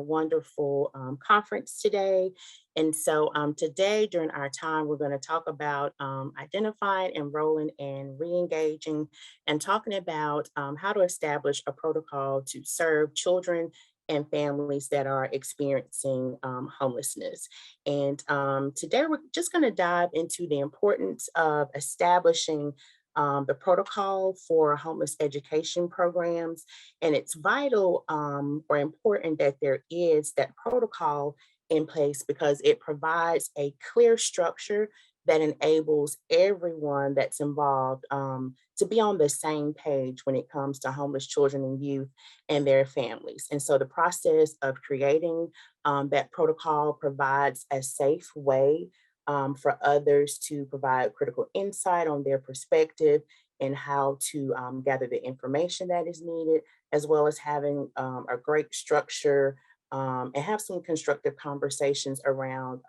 wonderful conference today. And so today during our time, we're going to talk about identifying, enrolling, and re-engaging, and talking about how to establish a protocol to serve children and families that are experiencing homelessness. And today we're just going to dive into the importance of establishing the protocol for homeless education programs. And it's vital or important that there is that protocol in place because it provides a clear structure that enables everyone that's involved to be on the same page when it comes to homeless children and youth and their families. And so the process of creating that protocol provides a safe way for others to provide critical insight on their perspective and how to gather the information that is needed, as well as having a great structure and have some constructive conversations around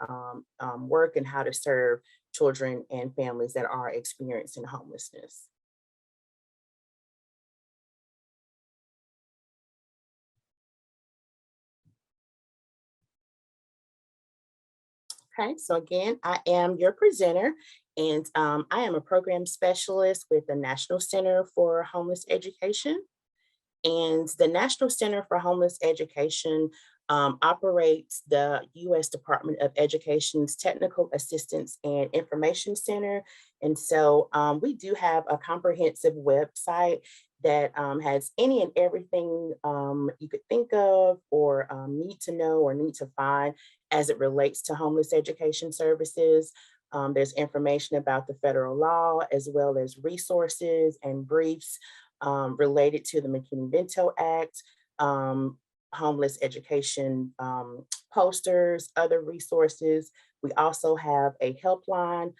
work and how to serve children and families that are experiencing homelessness. Okay, so again, I am your presenter, and I am a program specialist with the National Center for Homeless Education. And the National Center for Homeless Education operates the U.S. Department of Education's Technical Assistance and Information Center. And so we do have a comprehensive website that has any and everything you could think of or need to know or need to find as it relates to homeless education services. There's information about the federal law, as well as resources and briefs related to the McKinney-Vento Act, homeless education posters, other resources. We also have a helpline.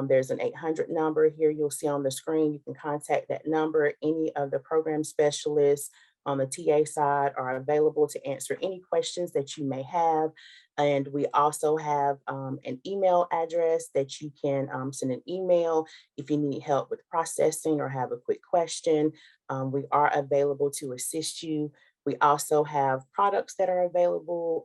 There's an 800 number here you'll see on the screen. You can contact that number. Any of the program specialists on the TA side are available to answer any questions that you may have. And we also have an email address that you can send an email if you need help with processing or have a quick question. We are available to assist you. We also have products that are available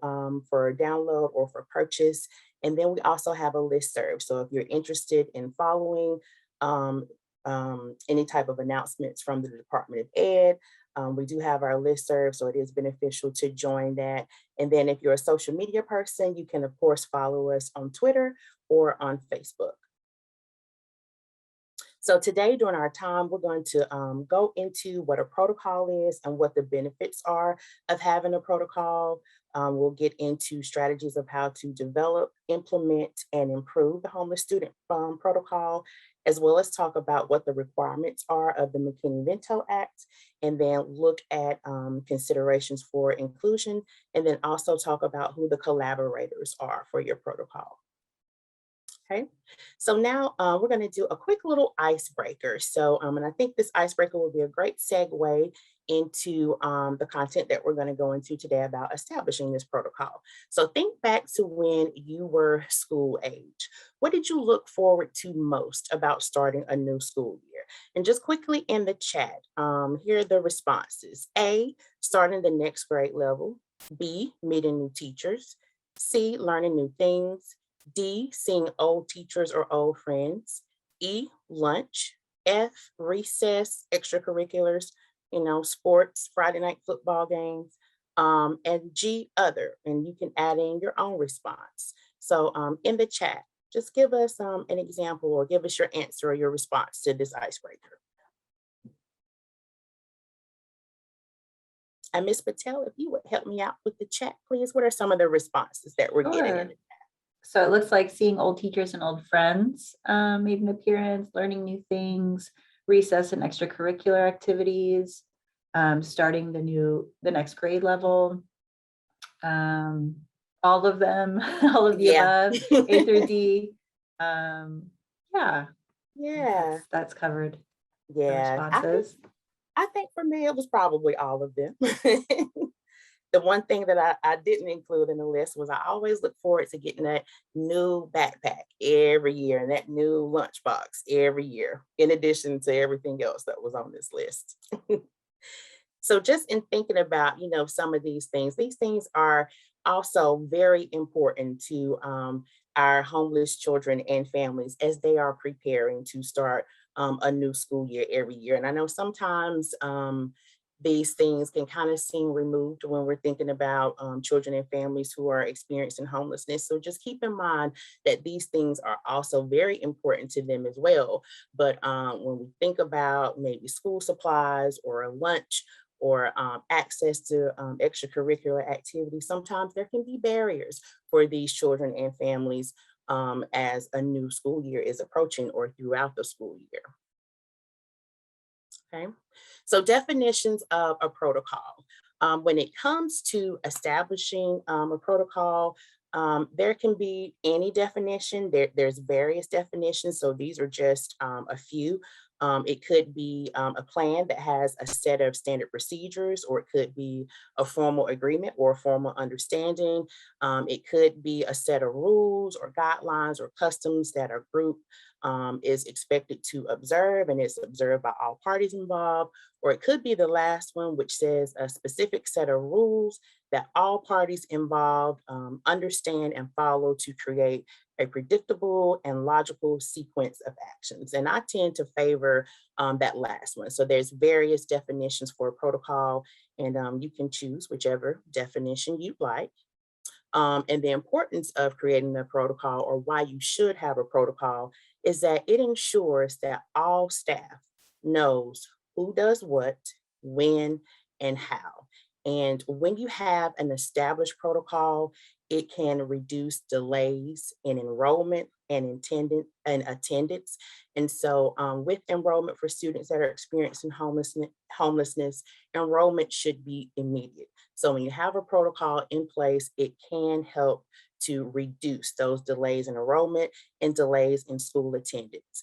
for download or for purchase. And then we also have a listserv. So if you're interested in following any type of announcements from the Department of Ed, we do have our listserv, so it is beneficial to join that. And then if you're a social media person, you can of course follow us on Twitter or on Facebook. So today during our time, we're going to go into what a protocol is and what the benefits are of having a protocol. We'll get into strategies of how to develop, implement, and improve the homeless student protocol, as well as talk about what the requirements are of the McKinney-Vento Act, and then look at considerations for inclusion, and then also talk about who the collaborators are for your protocol. Okay, so now we're going to do a quick little icebreaker. So, and I think this icebreaker will be a great segue into the content that we're going to go into today about establishing this protocol. So think back to when you were school age. What did you look forward to most about starting a new school year? And just quickly in the chat, here are the responses. A, starting the next grade level. B, meeting new teachers. C, learning new things. D, seeing old teachers or old friends. E, lunch. F, recess, extracurriculars, sports, Friday night football games. And G, other, and you can add in your own response. So in the chat, just give us an example or give us your answer or your response to this icebreaker. And Ms. Patel, if you would help me out with the chat, please. What are some of the responses that we're getting in? So it looks like seeing old teachers and old friends, made an appearance, learning new things, recess and extracurricular activities, starting the next grade level, all of them, all of the above, A through D. Yeah, that's covered. Yeah, responses. I think for me, it was probably all of them. The one thing that I didn't include in the list was I always look forward to getting that new backpack every year and that new lunchbox every year, in addition to everything else that was on this list. So just in thinking about, some of these things are also very important to our homeless children and families as they are preparing to start a new school year every year. And I know sometimes these things can kind of seem removed when we're thinking about children and families who are experiencing homelessness. So just keep in mind that these things are also very important to them as well. But when we think about maybe school supplies or a lunch, or access to extracurricular activities, sometimes there can be barriers for these children and families as a new school year is approaching or throughout the school year. Okay, so definitions of a protocol. When it comes to establishing a protocol, there can be any definition. There's various definitions, so these are just a few. It could be a plan that has a set of standard procedures, or it could be a formal agreement or a formal understanding. It could be a set of rules or guidelines or customs that a group is expected to observe and is observed by all parties involved. Or it could be the last one, which says a specific set of rules that all parties involved understand and follow to create a predictable and logical sequence of actions. And I tend to favor that last one. So there's various definitions for a protocol, and you can choose whichever definition you'd like. And the importance of creating a protocol, or why you should have a protocol, is that it ensures that all staff knows who does what, when, and how. And when you have an established protocol, it can reduce delays in enrollment and attendance. And so, with enrollment for students that are experiencing homelessness, enrollment should be immediate. So when you have a protocol in place, it can help to reduce those delays in enrollment and delays in school attendance.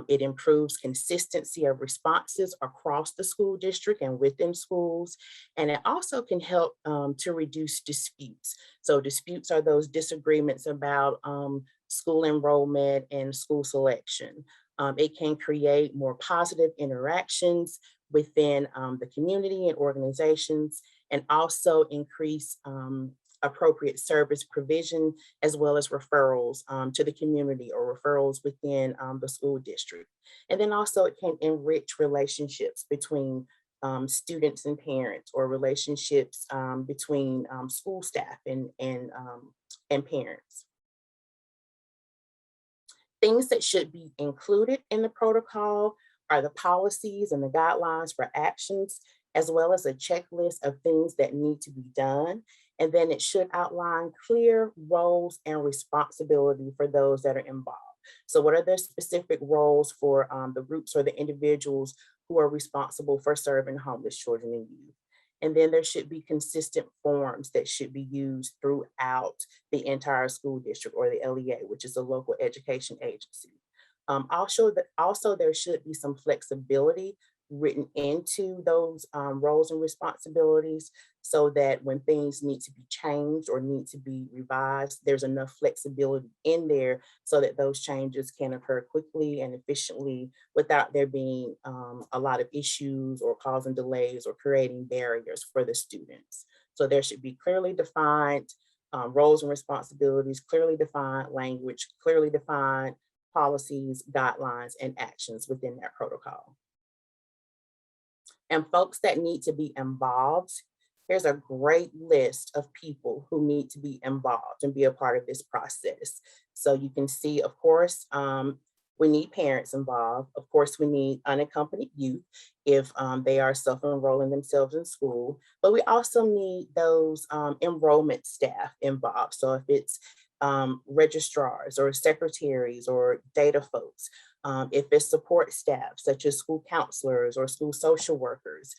It improves consistency of responses across the school district and within schools. And it also can help to reduce disputes. So disputes are those disagreements about school enrollment and school selection. It can create more positive interactions within the community and organizations, and also increase appropriate service provision, as well as referrals to the community or referrals within the school district. And then also it can enrich relationships between students and parents, or relationships between school staff and parents. Things that should be included in the protocol are the policies and the guidelines for actions, as well as a checklist of things that need to be done. And then it should outline clear roles and responsibility for those that are involved. So what are the specific roles for the groups or the individuals who are responsible for serving homeless children and youth? And then there should be consistent forms that should be used throughout the entire school district, or the LEA, which is a local education agency. Also, there should be some flexibility written into those roles and responsibilities, so that when things need to be changed or need to be revised, there's enough flexibility in there so that those changes can occur quickly and efficiently without there being a lot of issues or causing delays or creating barriers for the students. So there should be clearly defined roles and responsibilities, clearly defined language, clearly defined policies, guidelines, and actions within that protocol. And folks that need to be involved, there's a great list of people who need to be involved and be a part of this process. So you can see, of course, we need parents involved. Of course, we need unaccompanied youth if they are self-enrolling themselves in school. But we also need those enrollment staff involved. So if it's registrars or secretaries or data folks, if it's support staff, such as school counselors or school social workers,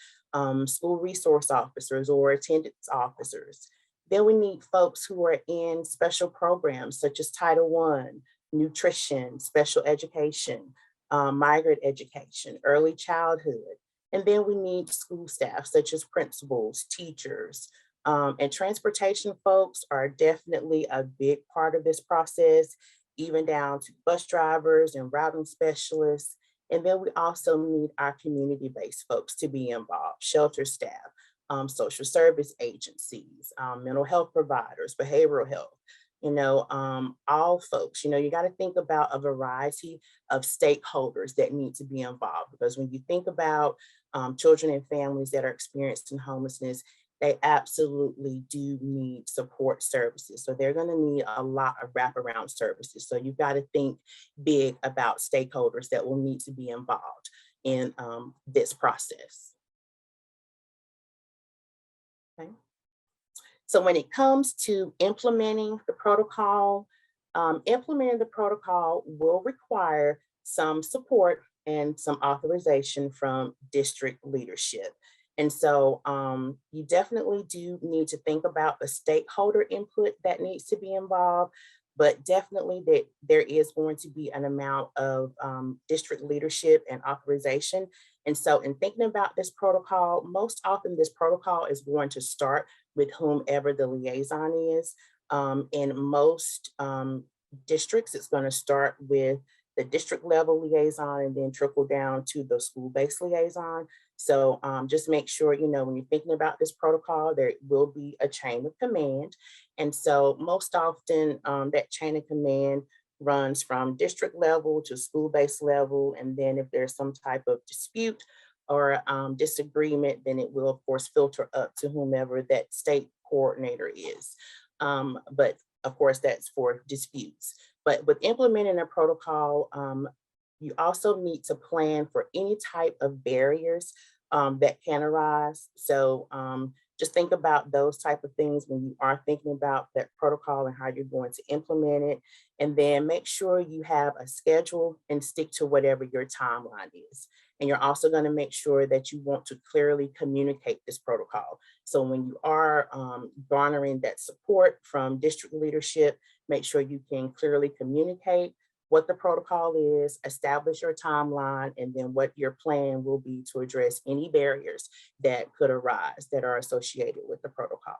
school resource officers or attendance officers. Then we need folks who are in special programs such as Title I, nutrition, special education, migrant education, early childhood. And then we need school staff such as principals, teachers, and transportation folks are definitely a big part of this process, even down to bus drivers and routing specialists. And then we also need our community-based folks to be involved, shelter staff, social service agencies, mental health providers, behavioral health, all folks. You got to think about a variety of stakeholders that need to be involved, because when you think about children and families that are experiencing homelessness, they absolutely do need support services. So they're going to need a lot of wraparound services. So you've got to think big about stakeholders that will need to be involved in this process. Okay. So when it comes to implementing the protocol will require some support and some authorization from district leadership. And so you definitely do need to think about the stakeholder input that needs to be involved, but definitely that there is going to be an amount of district leadership and authorization. And so in thinking about this protocol, most often this protocol is going to start with whomever the liaison is. In most districts, it's going to start with the district level liaison and then trickle down to the school-based liaison. So just make sure, when you're thinking about this protocol, there will be a chain of command. And so most often that chain of command runs from district level to school-based level. And then if there's some type of dispute or disagreement, then it will of course filter up to whomever that state coordinator is. But of course that's for disputes. But with implementing a protocol, you also need to plan for any type of barriers that can arise. So just think about those type of things when you are thinking about that protocol and how you're going to implement it. And then make sure you have a schedule and stick to whatever your timeline is. And you're also going to make sure that you want to clearly communicate this protocol. So when you are garnering that support from district leadership, make sure you can clearly communicate what the protocol is, establish your timeline, and then what your plan will be to address any barriers that could arise that are associated with the protocol.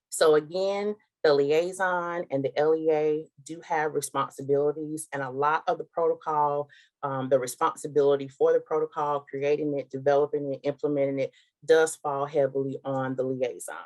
So again, the liaison and the LEA do have responsibilities, and a lot of the protocol, the responsibility for the protocol, creating it, developing it, implementing it, does fall heavily on the liaison.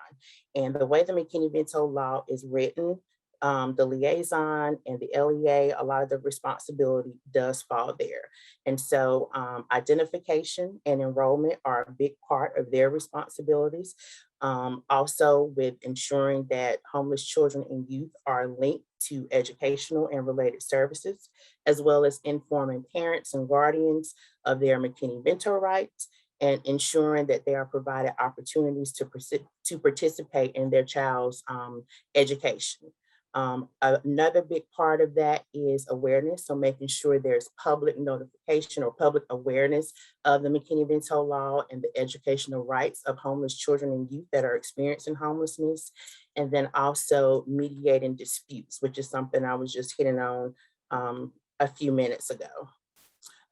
And the way the McKinney-Vento law is written, the liaison and the LEA, a lot of the responsibility does fall there. And so identification and enrollment are a big part of their responsibilities. Also with ensuring that homeless children and youth are linked to educational and related services, as well as informing parents and guardians of their McKinney-Vento rights, and ensuring that they are provided opportunities to participate in their child's education. Another big part of that is awareness. So making sure there's public notification or public awareness of the McKinney-Vento law and the educational rights of homeless children and youth that are experiencing homelessness. And then also mediating disputes, which is something I was just hitting on a few minutes ago.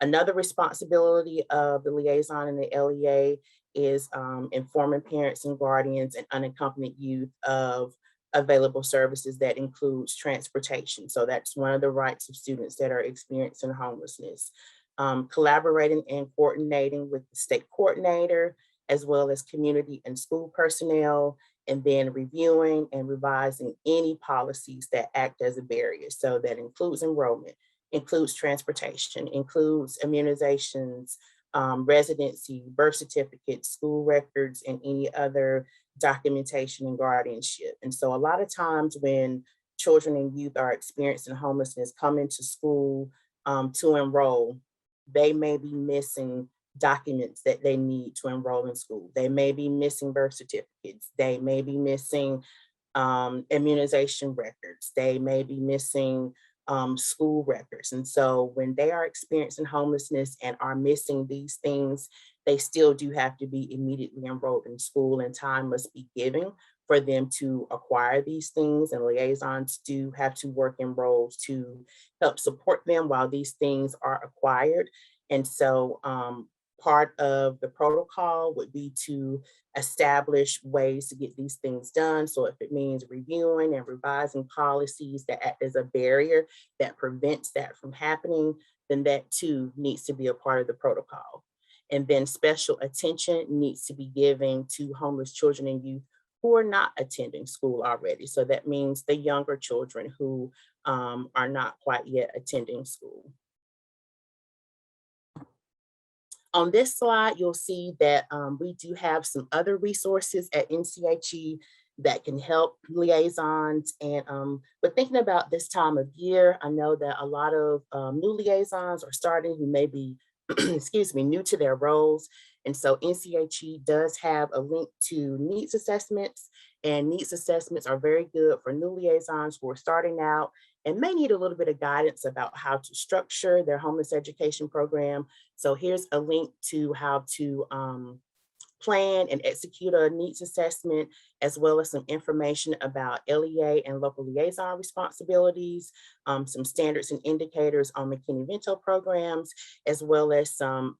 Another responsibility of the liaison and the LEA is informing parents and guardians and unaccompanied youth of available services that includes transportation. So that's one of the rights of students that are experiencing homelessness. Collaborating and coordinating with the state coordinator, as well as community and school personnel, and then reviewing and revising any policies that act as a barrier. So that includes enrollment, includes transportation, includes immunizations, residency, birth certificates, school records, and any other documentation and guardianship. And so a lot of times when children and youth are experiencing homelessness, come into school to enroll, they may be missing documents that they need to enroll in school. They may be missing birth certificates. They may be missing immunization records. They may be missing school records. And so when they are experiencing homelessness and are missing these things, they still do have to be immediately enrolled in school, and time must be given for them to acquire these things. And liaisons do have to work in roles to help support them while these things are acquired. And so part of the protocol would be to establish ways to get these things done. So if it means reviewing and revising policies that act as a barrier that prevents that from happening, then that too needs to be a part of the protocol. And then special attention needs to be given to homeless children and youth who are not attending school already. So that means the younger children who are not quite yet attending school. On this slide, you'll see that we do have some other resources at NCHE that can help liaisons. And but thinking about this time of year, I know that a lot of new liaisons are starting who may be, excuse me, new to their roles. And so NCHE does have a link to needs assessments, and needs assessments are very good for new liaisons who are starting out and may need a little bit of guidance about how to structure their homeless education program. So here's a link to how to plan and execute a needs assessment, as well as some information about LEA and local liaison responsibilities, some standards and indicators on McKinney-Vento programs, as well as some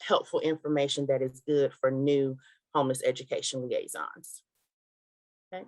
helpful information that is good for new homeless education liaisons. Okay.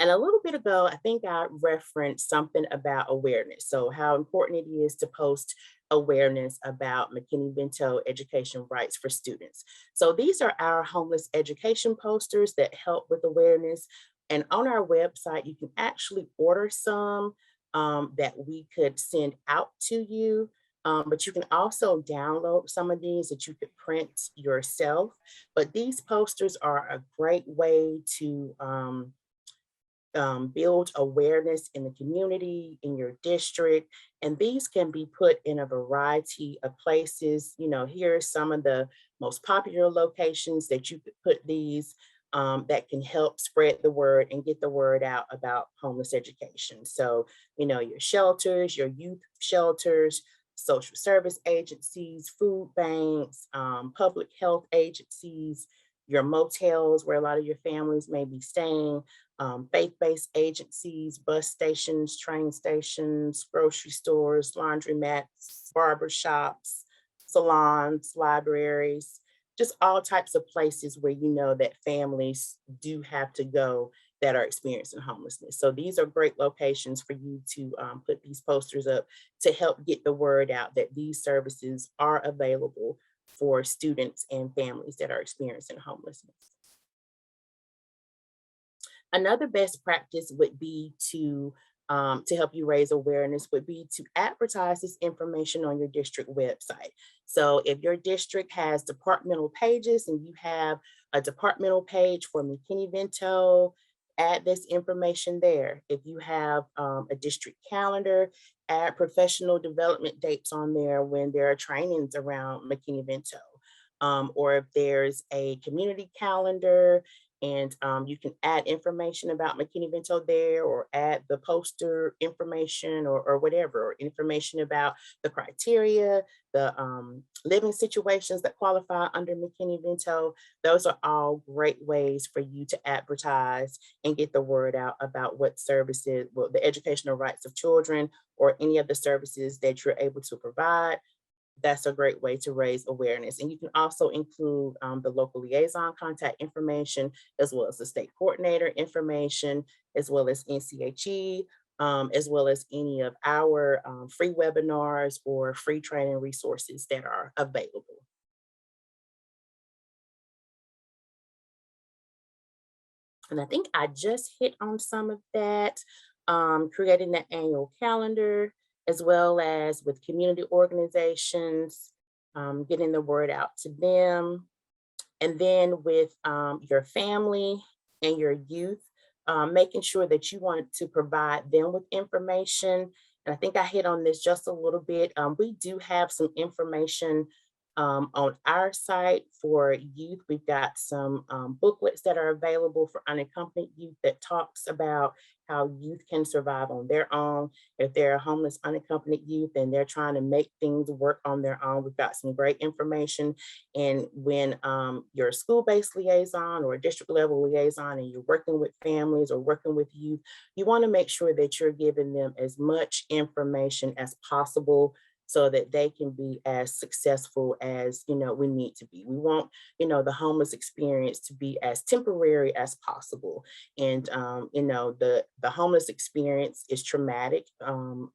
And a little bit ago, I think I referenced something about awareness. So how important it is to post awareness about McKinney-Vento education rights for students. So these are our homeless education posters that help with awareness. And on our website, you can actually order some that we could send out to you. But you can also download some of these that you could print yourself. But these posters are a great way to build awareness in the community, in your district, and these can be put in a variety of places. You know, here are some of the most popular locations that you could put these that can help spread the word and get the word out about homeless education. So, you know, your shelters, your youth shelters, social service agencies, food banks, public health agencies, your motels where a lot of your families may be staying, faith-based agencies, bus stations, train stations, grocery stores, laundromats, barber shops, salons, libraries, just all types of places where you know that families do have to go that are experiencing homelessness. So these are great locations for you to put these posters up to help get the word out that these services are available for students and families that are experiencing homelessness. Another best practice would be to help you raise awareness would be to advertise this information on your district website. So if your district has departmental pages and you have a departmental page for McKinney-Vento, add this information there. If you have a district calendar, add professional development dates on there when there are trainings around McKinney-Vento. Or if there's a community calendar, and you can add information about McKinney-Vento there, or add the poster information, or whatever, or information about the criteria, the living situations that qualify under McKinney-Vento. Those are all great ways for you to advertise and get the word out about what services, well, the educational rights of children, or any of the services that you're able to provide. That's a great way to raise awareness. And you can also include the local liaison contact information, as well as the state coordinator information, as well as NCHE, as well as any of our free webinars or free training resources that are available. And I think I just hit on some of that, creating the annual calendar, as well as with community organizations, getting the word out to them. And then with your family and your youth, making sure that you want to provide them with information. And I think I hit on this just a little bit. We do have some information on our site for youth. We've got some booklets that are available for unaccompanied youth that talks about how youth can survive on their own. If they're a homeless unaccompanied youth and they're trying to make things work on their own, we've got some great information. And when you're a school-based liaison or a district level liaison and you're working with families or working with youth, you want to make sure that you're giving them as much information as possible so that they can be as successful as, we need to be. We want, the homeless experience to be as temporary as possible. And, the homeless experience is traumatic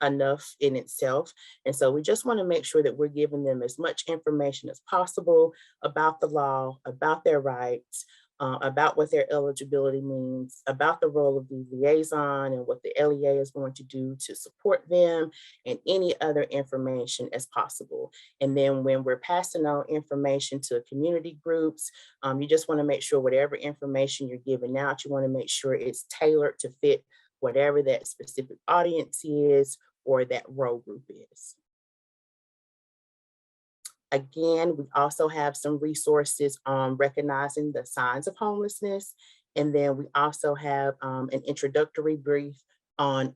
enough in itself. And so we just want to make sure that we're giving them as much information as possible about the law, about their rights, about what their eligibility means, about the role of the liaison and what the LEA is going to do to support them, and any other information as possible. And then when we're passing on information to community groups, you just want to make sure whatever information you're giving out, you want to make sure it's tailored to fit whatever that specific audience is or that role group is. Again, we also have some resources on recognizing the signs of homelessness. And then we also have an introductory brief on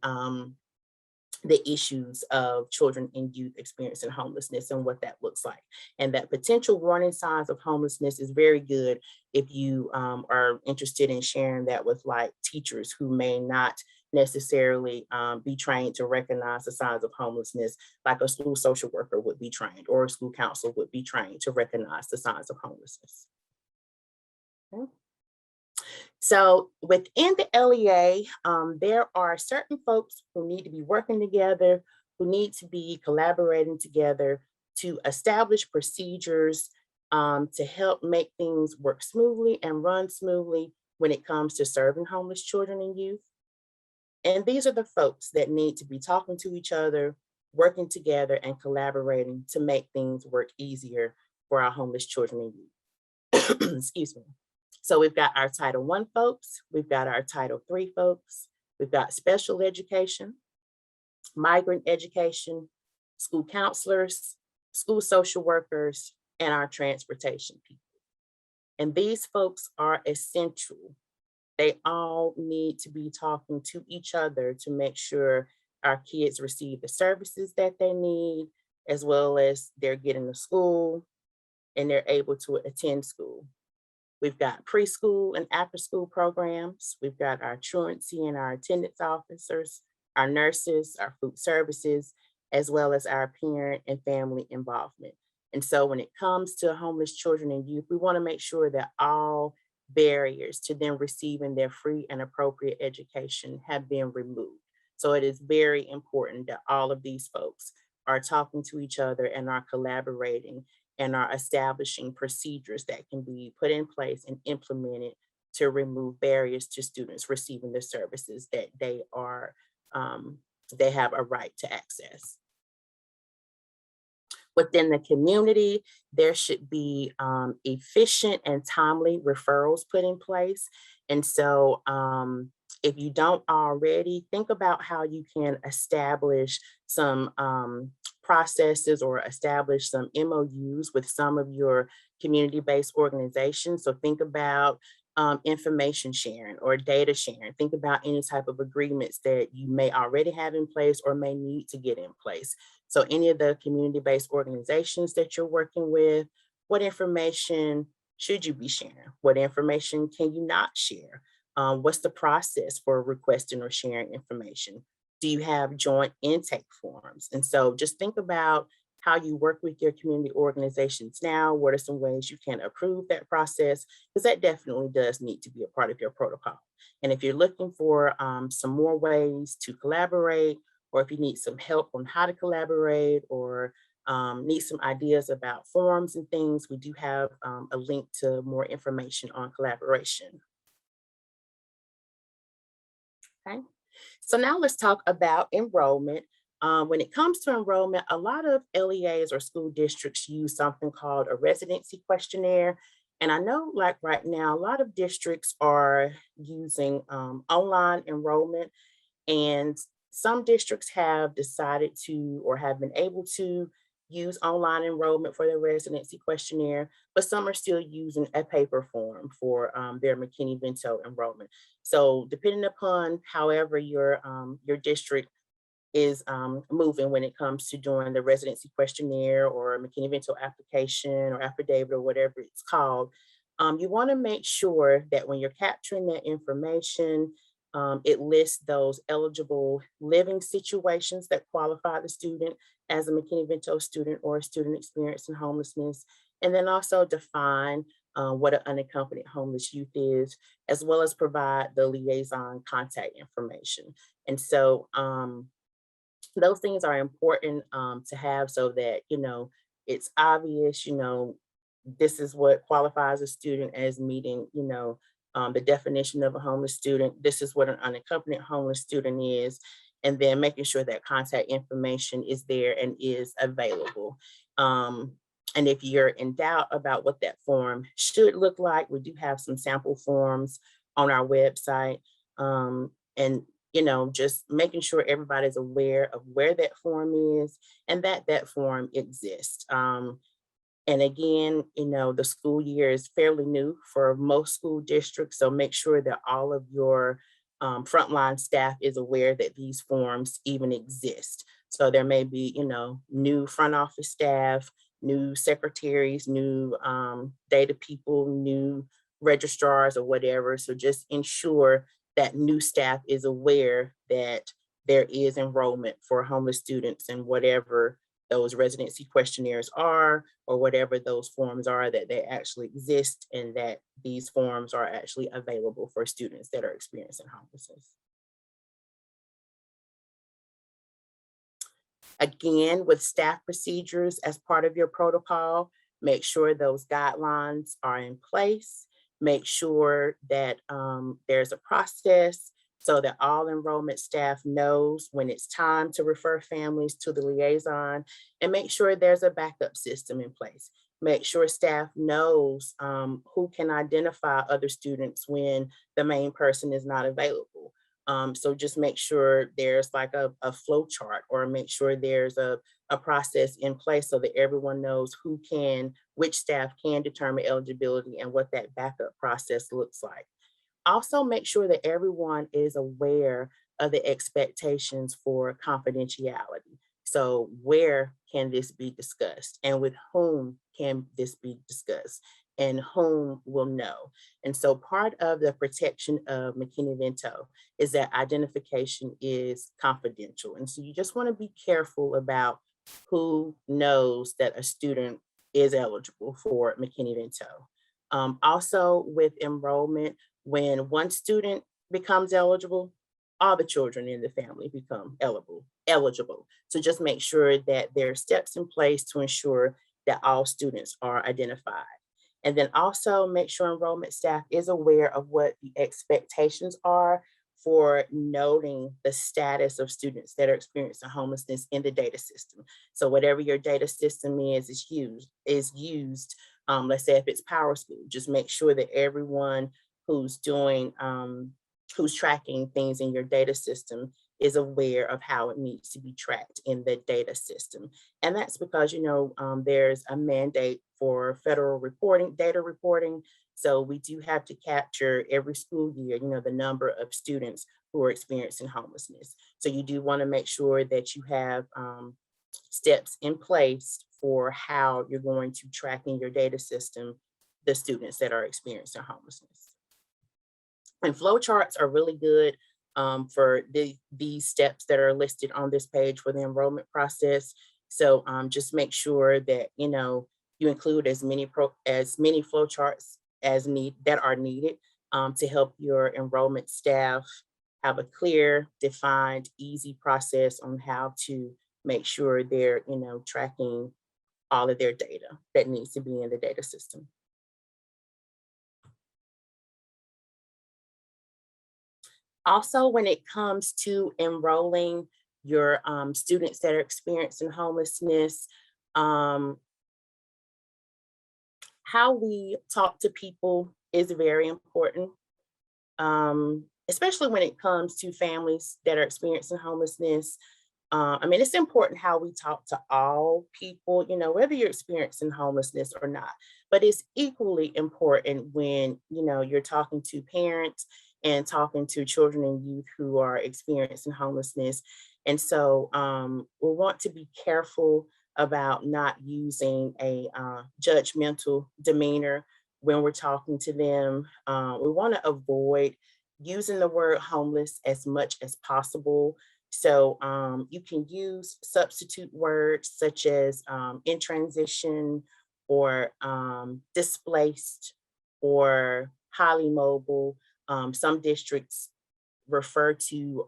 the issues of children and youth experiencing homelessness and what that looks like. And that potential warning signs of homelessness is very good if you are interested in sharing that with like teachers who may not necessarily be trained to recognize the signs of homelessness, like a school social worker would be trained or a school counselor would be trained to recognize the signs of homelessness. Okay. So within the LEA, there are certain folks who need to be working together, who need to be collaborating together to establish procedures to help make things work smoothly and run smoothly when it comes to serving homeless children and youth. And these are the folks that need to be talking to each other, working together and collaborating to make things work easier for our homeless children and youth. Excuse me. So we've got our Title I folks, we've got our Title III folks, we've got special education, migrant education, school counselors, school social workers, and our transportation people. And these folks are essential. They all need to be talking to each other to make sure our kids receive the services that they need, as well as they're getting to school and they're able to attend school. We've got preschool and after school programs. We've got our truancy and our attendance officers, our nurses, our food services, as well as our parent and family involvement. And so when it comes to homeless children and youth, we want to make sure that all barriers to them receiving their free and appropriate education have been removed. So it is very important that all of these folks are talking to each other and are collaborating and are establishing procedures that can be put in place and implemented to remove barriers to students receiving the services that they have a right to access. Within the community, there should be efficient and timely referrals put in place. And so if you don't already, think about how you can establish some processes or establish some MOUs with some of your community-based organizations. So think about information sharing or data sharing. Think about any type of agreements that you may already have in place or may need to get in place. So any of the community-based organizations that you're working with, what information should you be sharing? What information can you not share? What's the process for requesting or sharing information? Do you have joint intake forms? And so just think about how you work with your community organizations now. What are some ways you can approve that process? Because that definitely does need to be a part of your protocol. And if you're looking for some more ways to collaborate, or if you need some help on how to collaborate, or need some ideas about forms and things, we do have a link to more information on collaboration. Okay, so now let's talk about enrollment. When it comes to enrollment, a lot of LEAs or school districts use something called a residency questionnaire. And I know like right now, a lot of districts are using online enrollment, and some districts have decided to or have been able to use online enrollment for their residency questionnaire, but some are still using a paper form for their McKinney-Vento enrollment. So depending upon however your district is moving when it comes to doing the residency questionnaire or McKinney-Vento application or affidavit or whatever it's called, you want to make sure that when you're capturing that information, it lists those eligible living situations that qualify the student, as a McKinney-Vento student or a student experiencing homelessness, and then also define what an unaccompanied homeless youth is, as well as provide the liaison contact information. And so those things are important to have so that, it's obvious, this is what qualifies a student as meeting, the definition of a homeless student. This is what an unaccompanied homeless student is. And then making sure that contact information is there and is available. Um, and if you're in doubt about what that form should look like, we do have some sample forms on our website. And just making sure everybody's aware of where that form is and that that form exists. And again, the school year is fairly new for most school districts, so make sure that all of your frontline staff is aware that these forms even exist. So there may be, new front office staff, new secretaries, new data people, new registrars or whatever. So just ensure that new staff is aware that there is enrollment for homeless students and whatever those residency questionnaires are, or whatever those forms are, that they actually exist and that these forms are actually available for students that are experiencing homelessness. Again, with staff procedures as part of your protocol, make sure those guidelines are in place. Make sure that there's a process so that all enrollment staff knows when it's time to refer families to the liaison, and make sure there's a backup system in place. Make sure staff knows who can identify other students when the main person is not available. So just make sure there's like a flow chart, or make sure there's a process in place so that everyone knows which staff can determine eligibility and what that backup process looks like. Also, make sure that everyone is aware of the expectations for confidentiality. So where can this be discussed, and with whom can this be discussed, and whom will know? And so part of the protection of McKinney-Vento is that identification is confidential. And so you just want to be careful about who knows that a student is eligible for McKinney-Vento. Also with enrollment, when one student becomes eligible, all the children in the family become eligible. So just make sure that there are steps in place to ensure that all students are identified. And then also make sure enrollment staff is aware of what the expectations are for noting the status of students that are experiencing homelessness in the data system. So whatever your data system is used. Let's say if it's Power School, just make sure that everyone who's who's tracking things in your data system is aware of how it needs to be tracked in the data system. And that's because, there's a mandate for federal data reporting. So we do have to capture every school year, the number of students who are experiencing homelessness. So you do want to make sure that you have steps in place for how you're going to track in your data system the students that are experiencing homelessness. And flowcharts are really good for these steps that are listed on this page for the enrollment process. So just make sure that you include as many flowcharts that are needed to help your enrollment staff have a clear, defined, easy process on how to make sure they're tracking all of their data that needs to be in the data system. Also, when it comes to enrolling your students that are experiencing homelessness, how we talk to people is very important, especially when it comes to families that are experiencing homelessness. It's important how we talk to all people, whether you're experiencing homelessness or not, but it's equally important when, you're talking to parents and talking to children and youth who are experiencing homelessness. And so we want to be careful about not using a judgmental demeanor when we're talking to them. We want to avoid using the word homeless as much as possible. So you can use substitute words such as in transition or displaced or highly mobile. Some districts refer to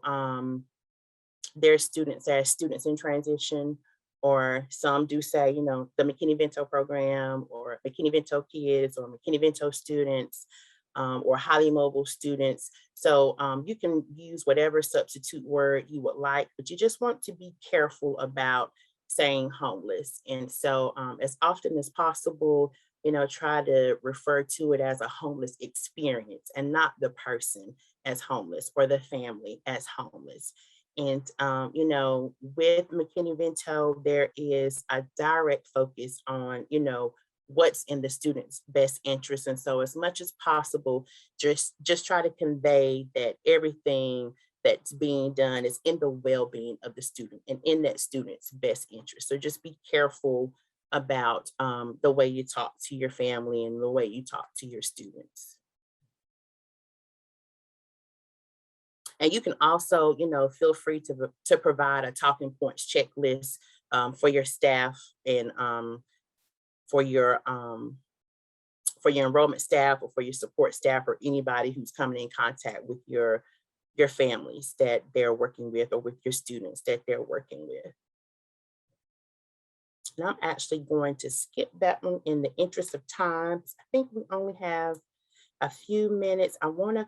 their students as students in transition, or some do say, you know, the McKinney-Vento program or McKinney-Vento kids or McKinney-Vento students or highly mobile students. So you can use whatever substitute word you would like, but you just want to be careful about saying homeless. And so as often as possible, you know, try to refer to it as a homeless experience and not the person as homeless or the family as homeless. And, you know, with McKinney-Vento, there is a direct focus on, you know, what's in the student's best interest. And so as much as possible, just try to convey that everything that's being done is in the well-being of the student and in that student's best interest. So just be careful about the way you talk to your family and the way you talk to your students. And you can also, you know, feel free to provide a talking points checklist for your staff and for your um, for your enrollment staff or for your support staff or anybody who's coming in contact with your families that they're working with or with your students that they're working with. And I'm actually going to skip that one in the interest of time. I think we only have a few minutes. I want to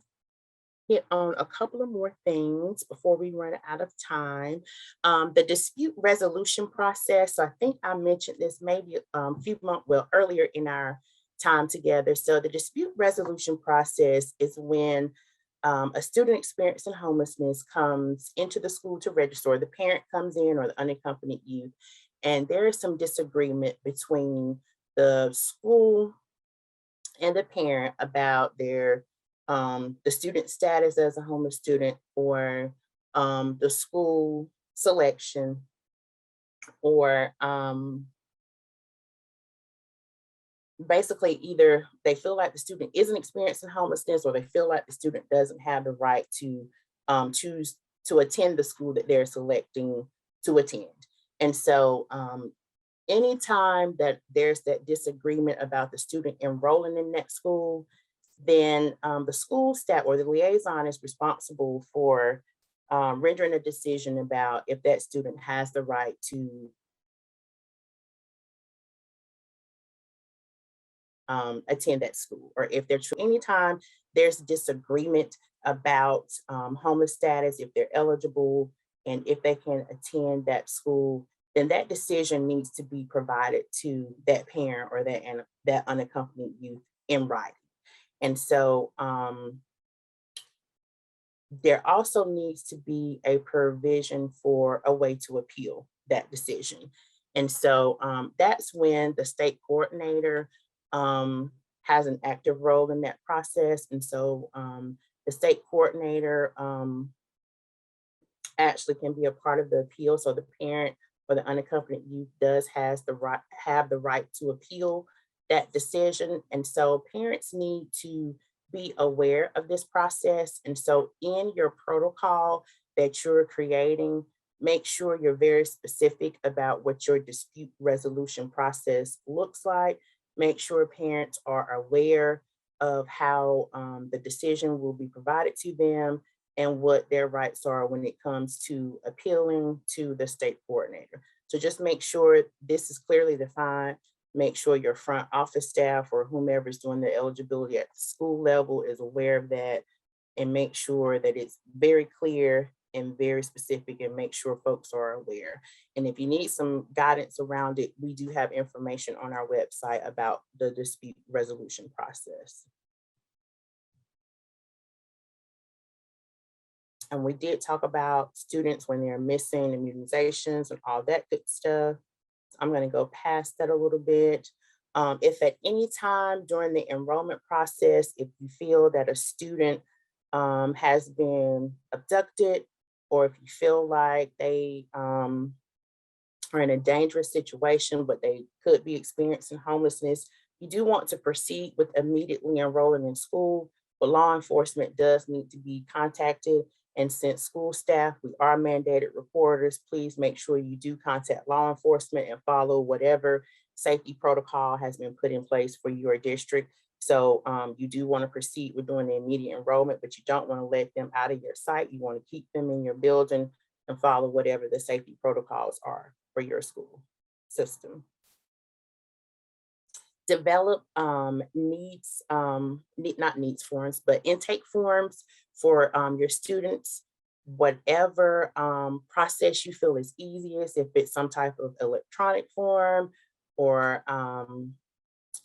hit on a couple of more things before we run out of time. The dispute resolution process. So I think I mentioned this maybe a few months, well, earlier in our time together. So the dispute resolution process is when a student experiencing homelessness comes into the school to register, or the parent comes in or the unaccompanied youth, and there is some disagreement between the school and the parent about their the student status as a homeless student or the school selection or basically either they feel like the student isn't experiencing homelessness or they feel like the student doesn't have the right to choose to attend the school that they're selecting to attend. And so anytime that there's that disagreement about the student enrolling in that school, then the school staff or the liaison is responsible for rendering a decision about if that student has the right to attend that school, or if they're anytime there's disagreement about homeless status, if they're eligible and if they can attend that school, then that decision needs to be provided to that parent or that unaccompanied youth in writing. And so there also needs to be a provision for a way to appeal that decision. And so that's when the state coordinator has an active role in that process. And so the state coordinator actually can be a part of the appeal. So the parent or the unaccompanied youth does has the right have the right to appeal that decision. And so parents need to be aware of this process. And so in your protocol that you're creating, make sure you're very specific about what your dispute resolution process looks like. Make sure parents are aware of how the decision will be provided to them and what their rights are when it comes to appealing to the state coordinator. So just make sure this is clearly defined. Make sure your front office staff or whomever is doing the eligibility at the school level is aware of that, and make sure that it's very clear and very specific, and make sure folks are aware. And if you need some guidance around it, we do have information on our website about the dispute resolution process. And we did talk about students when they're missing immunizations and all that good stuff. I'm going to go past that a little bit. If at any time during the enrollment process, if you feel that a student has been abducted, or if you feel like they are in a dangerous situation, but they could be experiencing homelessness, you do want to proceed with immediately enrolling in school, but law enforcement does need to be contacted. And since school staff, we are mandated reporters, please make sure you do contact law enforcement and follow whatever safety protocol has been put in place for your district. So you do want to proceed with doing the immediate enrollment, but you don't want to let them out of your sight. You want to keep them in your building and follow whatever the safety protocols are for your school system. Develop not needs forms, but intake forms for your students, whatever process you feel is easiest, if it's some type of electronic form or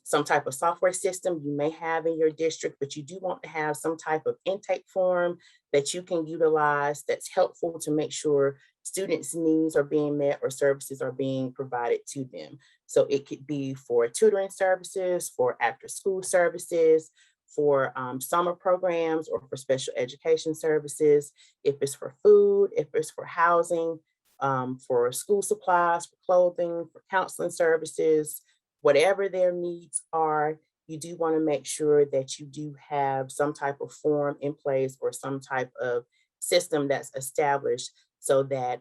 some type of software system you may have in your district, but you do want to have some type of intake form that you can utilize that's helpful to make sure students' needs are being met or services are being provided to them. So it could be for tutoring services, for after school services, for summer programs, or for special education services, if it's for food, if it's for housing, for school supplies, for clothing, for counseling services, whatever their needs are, you do want to make sure that you do have some type of form in place or some type of system that's established so that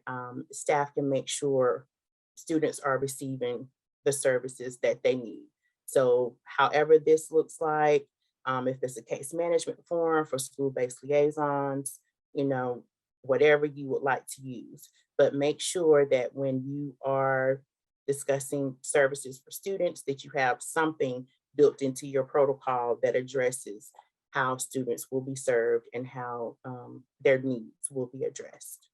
staff can make sure students are receiving the services that they need. So however this looks like, if it's a case management form for school-based liaisons, you know, whatever you would like to use, but make sure that when you are discussing services for students, that you have something built into your protocol that addresses how students will be served and how their needs will be addressed.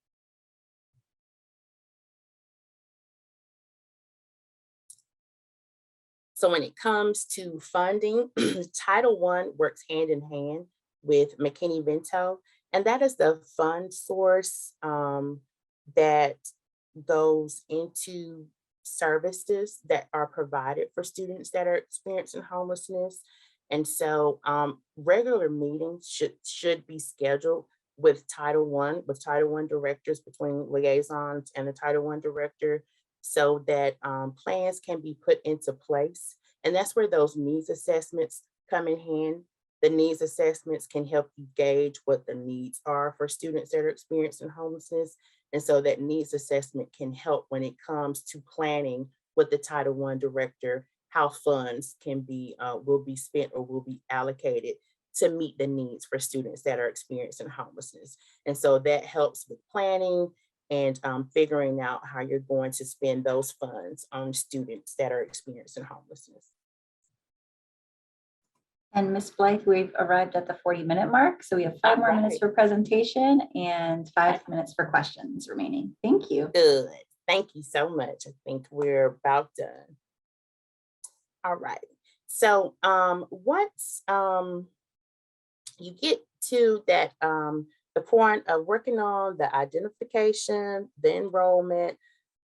So when it comes to funding, Title I works hand in hand with McKinney-Vento, and that is the fund source that goes into services that are provided for students that are experiencing homelessness. And so regular meetings should be scheduled with Title I directors, between liaisons and the Title I director, so that plans can be put into place. And that's where those needs assessments come in hand. The needs assessments can help you gauge what the needs are for students that are experiencing homelessness. And so that needs assessment can help when it comes to planning with the Title I director, how funds can be, will be spent or will be allocated to meet the needs for students that are experiencing homelessness. And so that helps with planning and figuring out how you're going to spend those funds on students that are experiencing homelessness. And Ms. Blythe, we've arrived at the 40-minute mark. So we have 5 more minutes for presentation and 5 minutes for questions remaining. Thank you. Good. Thank you so much. I think we're about done. All right. So once you get to that, the point of working on the identification, the enrollment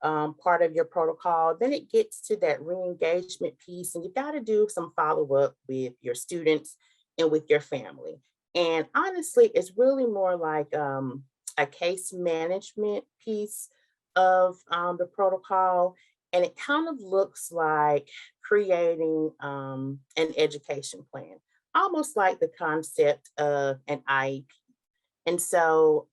part of your protocol, then it gets to that re-engagement piece, and you got to do some follow-up with your students and with your family. And honestly, it's really more like a case management piece of the protocol. And it kind of looks like creating an education plan, almost like the concept of an IEP. And so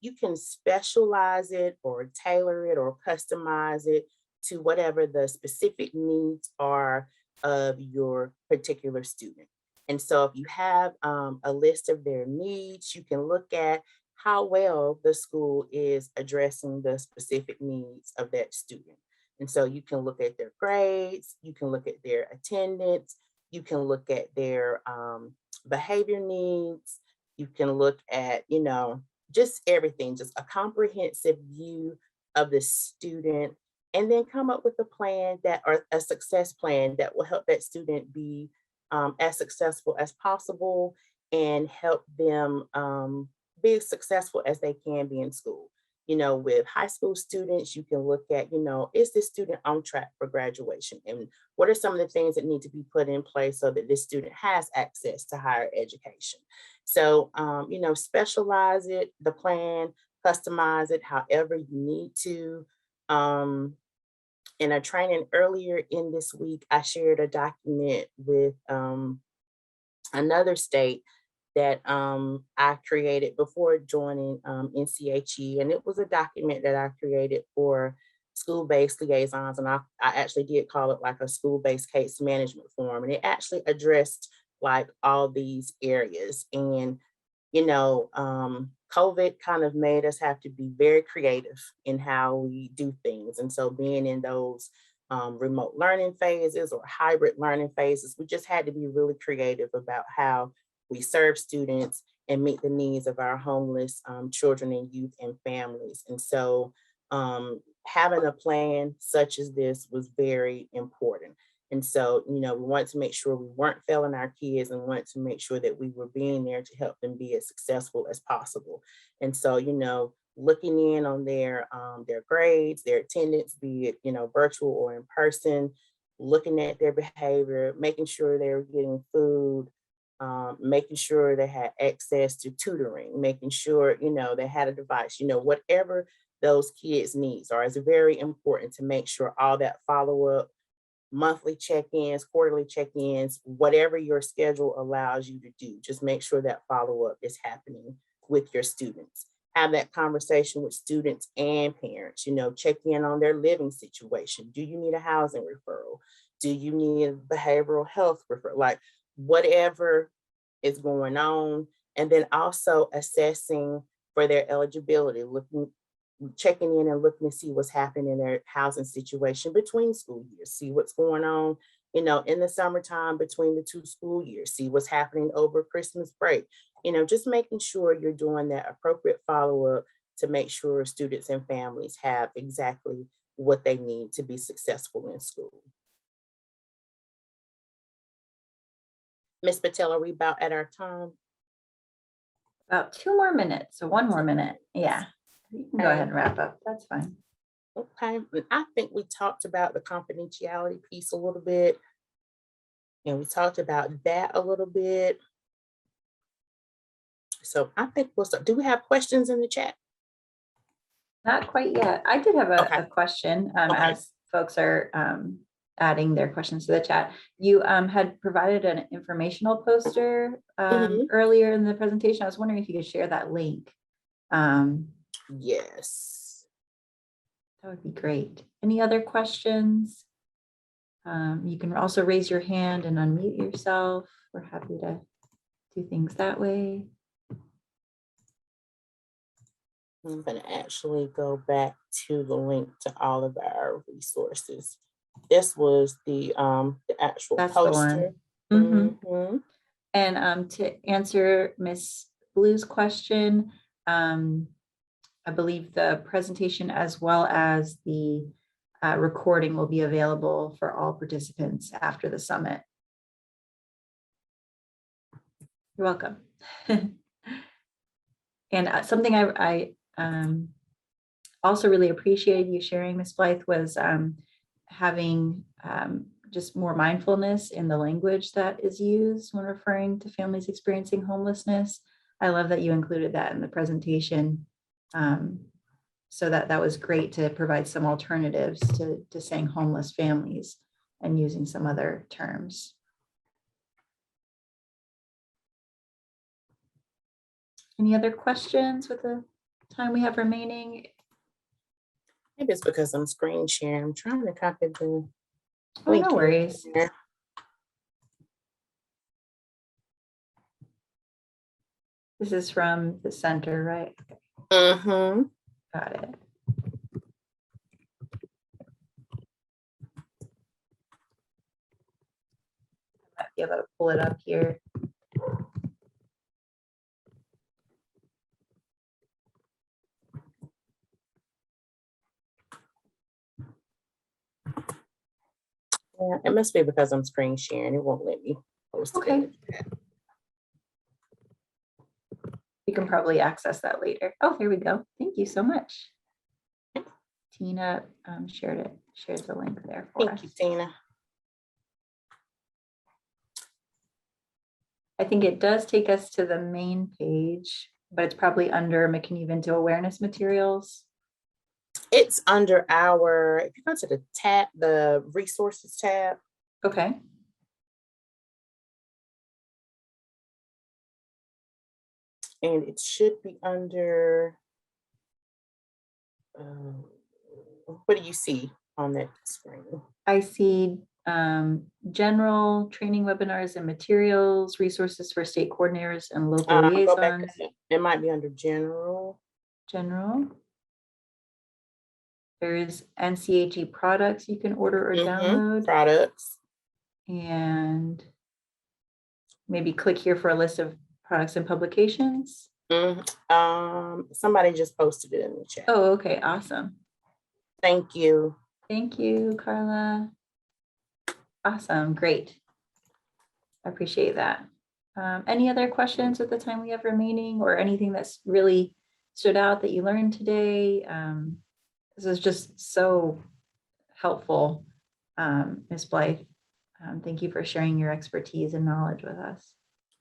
you can specialize it or tailor it or customize it to whatever the specific needs are of your particular student. And so if you have a list of their needs, you can look at how well the school is addressing the specific needs of that student. And so you can look at their grades, you can look at their attendance, you can look at their behavior needs, you can look at, you know, just everything, just a comprehensive view of the student, and then come up with a plan that, or a success plan that will help that student be as successful as possible and help them be as successful as they can be in school. You know, with high school students, you can look at, you know, is this student on track for graduation? And what are some of the things that need to be put in place so that this student has access to higher education? So, you know, specialize it, the plan, customize it however you need to. In a training earlier in this week, I shared a document with another state that I created before joining NCHE. And it was a document that I created for school-based liaisons. And I actually did call it like a school-based case management form. And it actually addressed like all these areas. And COVID kind of made us have to be very creative in how we do things. And so being in those remote learning phases or hybrid learning phases, we just had to be really creative about how we serve students and meet the needs of our homeless children and youth and families. And so having a plan such as this was very important. And so, we wanted to make sure we weren't failing our kids and wanted to make sure that we were being there to help them be as successful as possible. And so, looking in on their grades, their attendance, be it, virtual or in person, looking at their behavior, making sure they were getting food, making sure they had access to tutoring, making sure, they had a device, whatever those kids' needs are. It's very important to make sure all that follow-up, monthly check-ins, quarterly check-ins, whatever your schedule allows you to do, just make sure that follow-up is happening with your students. Have that conversation with students and parents, check in on their living situation. Do you need a housing referral? Do you need a behavioral health referral? Like whatever is going on. And then also assessing for their eligibility, checking in and looking to see what's happening in their housing situation between school years, see what's going on, in the summertime between the two school years, see what's happening over Christmas break, just making sure you're doing that appropriate follow-up to make sure students and families have exactly what they need to be successful in school. Ms. Patel, are we about at our time? About 2 more minutes, so 1 more minute. Yeah, you can go Okay. ahead and wrap up. That's fine. Okay, and I think we talked about the confidentiality piece a little bit. And we talked about that a little bit. So I think we'll start. Do we have questions in the chat? Not quite yet. I did have Okay. a question Okay. as folks are adding their questions to the chat. You had provided an informational poster earlier in the presentation. I was wondering if you could share that link. Yes. That would be great. Any other questions? You can also raise your hand and unmute yourself. We're happy to do things that way. I'm going to actually go back to the link to all of our resources. This was the actual That's poster. The one. And to answer Miss Blue's question, I believe the presentation as well as the recording will be available for all participants after the summit. You're welcome. And something I also really appreciated you sharing, Ms. Blythe, was having just more mindfulness in the language that is used when referring to families experiencing homelessness. I love that you included that in the presentation. So that was great to provide some alternatives to saying homeless families and using some other terms. Any other questions with the time we have remaining? Maybe it's because I'm screen sharing. I'm trying to copy the link. No worries. Here. This is from the center, right? Got it. I might be able to pull it up here. Yeah, it must be because I'm screen sharing. It won't let me post it. You can probably access that later. Oh, here we go. Thank you so much. Tina shared the link there for us. Thank you, Tina. I think it does take us to the main page, but it's probably under McKinney-Vento awareness materials. It's under our, if you go to the tab, the resources tab. Okay. And it should be under, what do you see on that screen? I see general training webinars and materials, resources for state coordinators and local Go back liaisons. up. It might be under general. General. There's NCHE products you can order or download. Products. And maybe click here for a list of products and publications. Somebody just posted it in the chat. Oh, okay, awesome. Thank you. Thank you, Carla. Awesome, great. I appreciate that. Any other questions at the time we have remaining, or anything that's really stood out that you learned today? This is just so helpful, Ms. Blythe. Thank you for sharing your expertise and knowledge with us.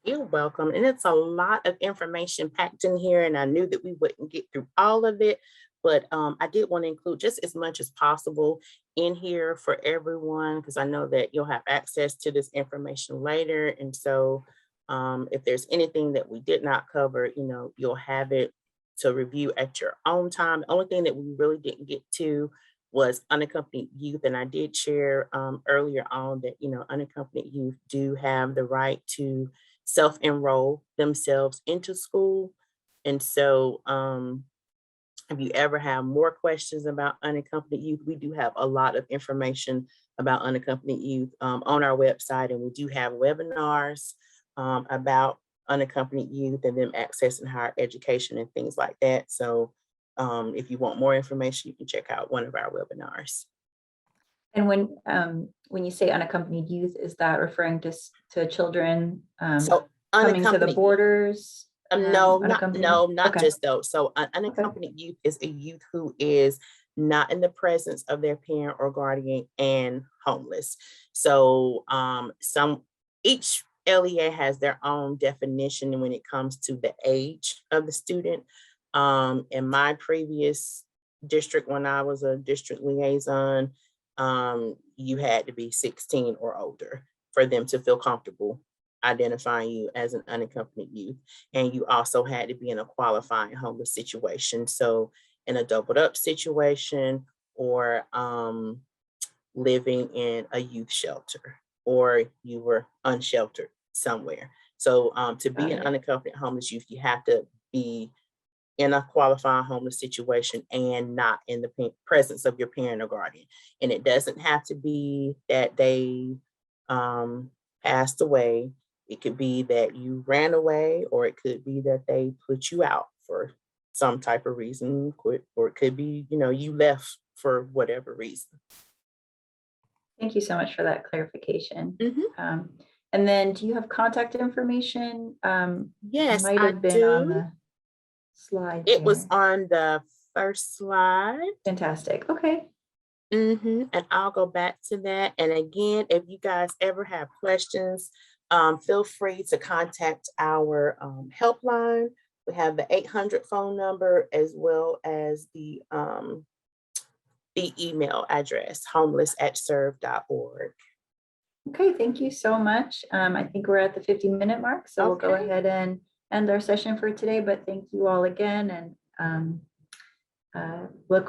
You're welcome. And it's a lot of information packed in here, and I knew that we wouldn't get through all of it, but I did want to include just as much as possible in here for everyone, because I know that you'll have access to this information later. And so if there's anything that we did not cover, you'll have it to review at your own time. The only thing that we really didn't get to was unaccompanied youth. And I did share earlier on that, unaccompanied youth do have the right to self-enroll themselves into school. And so if you ever have more questions about unaccompanied youth, we do have a lot of information about unaccompanied youth on our website. And we do have webinars about unaccompanied youth and them accessing higher education and things like that. So if you want more information, you can check out one of our webinars. And when you say unaccompanied youth, is that referring to children So coming to the borders? No, not Okay. just those. So unaccompanied youth is a youth who is not in the presence of their parent or guardian and homeless. So each LEA has their own definition when it comes to the age of the student. In my previous district, when I was a district liaison, you had to be 16 or older for them to feel comfortable identifying you as an unaccompanied youth. And you also had to be in a qualifying homeless situation. So in a doubled up situation, or living in a youth shelter, or you were unsheltered somewhere. So to be an unaccompanied homeless youth, you have to be in a qualifying homeless situation and not in the presence of your parent or guardian. And it doesn't have to be that they passed away. It could be that you ran away, or it could be that they put you out for some type of reason, or it could be, you left for whatever reason. Thank you so much for that clarification. Mm-hmm. And then do you have contact information? Yes, might have been on the slide. It was on the first slide. Fantastic. Okay. And I'll go back to that. And again, if you guys ever have questions, feel free to contact our helpline. We have the 800 phone number, as well as the email address, homeless@serve.org. Okay, thank you so much. I think we're at the 50-minute mark, so we'll go ahead and end our session for today. But thank you all again, and look forward